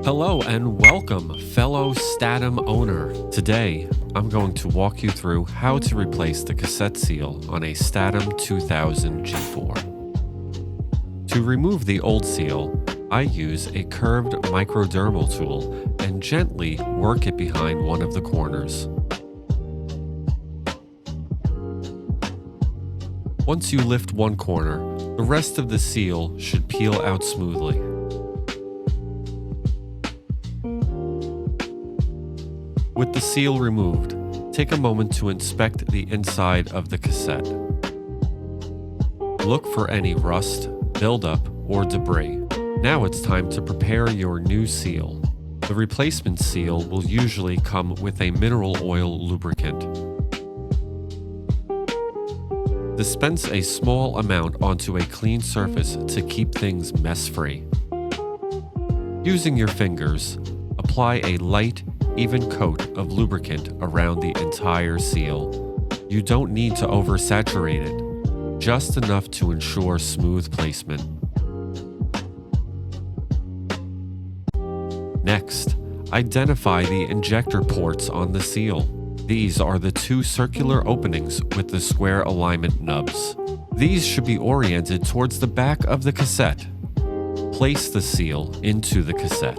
Hello and welcome, fellow Statim owner. Today, I'm going to walk you through how to replace the cassette seal on a Statim 2000 G4. To remove the old seal, I use a curved microdermal tool and gently work it behind one of the corners. Once you lift one corner, the rest of the seal should peel out smoothly. With the seal removed, take a moment to inspect the inside of the cassette. Look for any rust, buildup, or debris. Now it's time to prepare your new seal. The replacement seal will usually come with a mineral oil lubricant. Dispense a small amount onto a clean surface to keep things mess-free. Using your fingers, apply a light, even coat of lubricant around the entire seal. You don't need to oversaturate it, just enough to ensure smooth placement. Next, identify the injector ports on the seal. These are the two circular openings with the square alignment nubs. These should be oriented towards the back of the cassette. Place the seal into the cassette.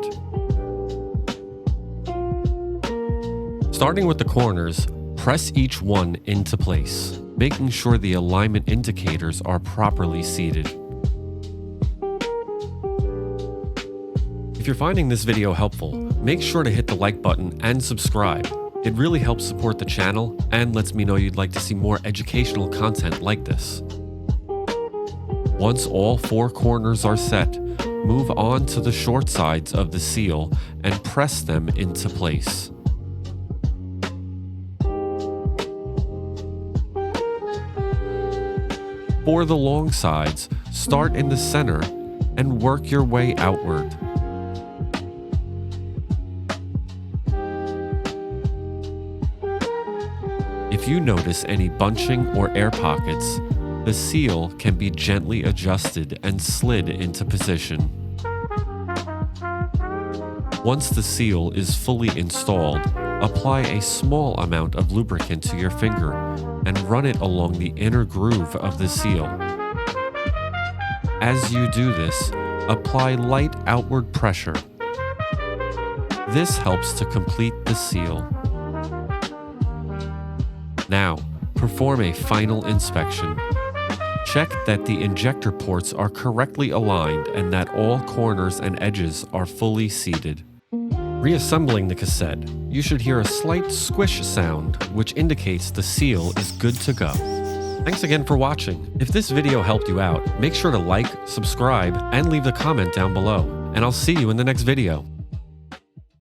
Starting with the corners, press each one into place, making sure the alignment indicators are properly seated. If you're finding this video helpful, make sure to hit the like button and subscribe. It really helps support the channel and lets me know you'd like to see more educational content like this. Once all four corners are set, move on to the short sides of the seal and press them into place. For the long sides, start in the center and work your way outward. If you notice any bunching or air pockets, the seal can be gently adjusted and slid into position. Once the seal is fully installed, apply a small amount of lubricant to your finger and run it along the inner groove of the seal. As you do this, apply light outward pressure. This helps to complete the seal. Now, perform a final inspection. Check that the injector ports are correctly aligned and that all corners and edges are fully seated. Reassembling the cassette, you should hear a slight squish sound, which indicates the seal is good to go. Thanks again for watching. If this video helped you out, make sure to like, subscribe, and leave a comment down below. And I'll see you in the next video.